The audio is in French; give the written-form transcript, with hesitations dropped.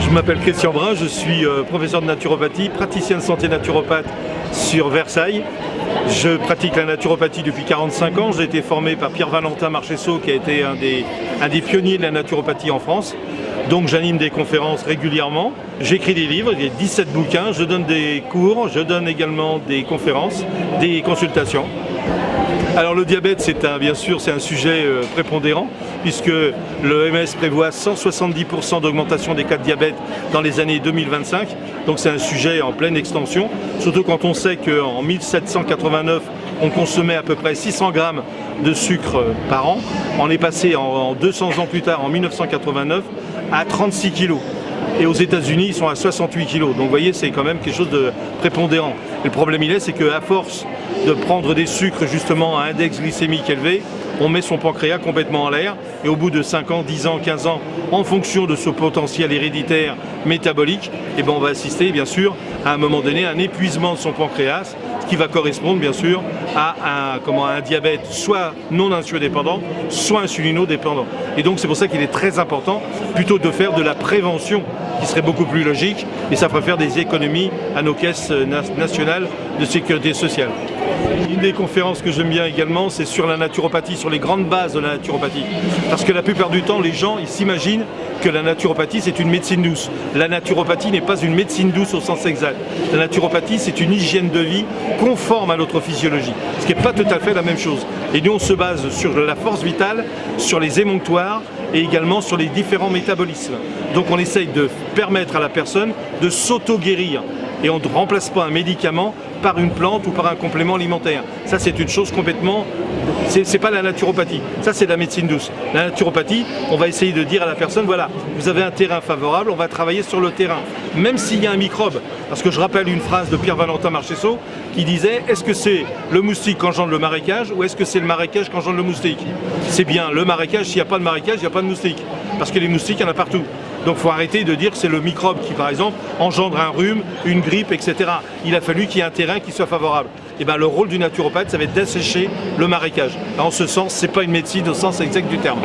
Je m'appelle Christian Brun, je suis professeur de naturopathie, praticien de santé naturopathe sur Versailles. Je pratique la naturopathie depuis 45 ans. J'ai été formé par Pierre-Valentin Marchessault, qui a été un des pionniers de la naturopathie en France. Donc j'anime des conférences régulièrement. J'écris des livres, j'ai 17 bouquins, je donne des cours, je donne également des conférences, des consultations. Alors le diabète, bien sûr, c'est un sujet prépondérant, puisque l'OMS prévoit 170% d'augmentation des cas de diabète dans les années 2025. Donc c'est un sujet en pleine extension, surtout quand on sait qu'en 1789, on consommait à peu près 600 grammes de sucre par an. On est passé en 200 ans plus tard, en 1989, à 36 kilos. Et aux États-Unis, ils sont à 68 kilos. Donc vous voyez, c'est quand même quelque chose de prépondérant. Et le problème, c'est qu'à force de prendre des sucres justement à index glycémique élevé, on met son pancréas complètement en l'air. Et au bout de 5 ans, 10 ans, 15 ans, en fonction de ce potentiel héréditaire métabolique, on va assister bien sûr à un moment donné à un épuisement de son pancréas, ce qui va correspondre bien sûr à un diabète soit non insulino-dépendant, soit insulino-dépendant. Et donc c'est pour ça qu'il est très important plutôt de faire de la prévention, qui serait beaucoup plus logique, et ça ferait faire des économies à nos caisses nationales de sécurité sociale. Une des conférences que j'aime bien également, c'est sur la naturopathie, sur les grandes bases de la naturopathie. Parce que la plupart du temps, les gens ils s'imaginent que la naturopathie c'est une médecine douce. La naturopathie n'est pas une médecine douce au sens exact. La naturopathie c'est une hygiène de vie conforme à notre physiologie, ce qui n'est pas tout à fait la même chose. Et nous on se base sur la force vitale, sur les émonctoires et également sur les différents métabolismes. Donc on essaye de permettre à la personne de s'auto-guérir. Et on ne remplace pas un médicament par une plante ou par un complément alimentaire. Ça c'est une chose complètement... C'est pas la naturopathie, ça c'est la médecine douce. La naturopathie, on va essayer de dire à la personne, voilà, vous avez un terrain favorable, on va travailler sur le terrain. Même s'il y a un microbe, parce que je rappelle une phrase de Pierre-Valentin Marchessault qui disait, est-ce que c'est le moustique qu'engendre le marécage ou est-ce que c'est le marécage qu'engendre le moustique? C'est bien le marécage, s'il n'y a pas de marécage, il n'y a pas de moustique. Parce que les moustiques, il y en a partout. Donc il faut arrêter de dire que c'est le microbe qui, par exemple, engendre un rhume, une grippe, etc. Il a fallu qu'il y ait un terrain qui soit favorable. Et le rôle du naturopathe, ça va être d'assécher le marécage. En ce sens, ce n'est pas une médecine au sens exact du terme.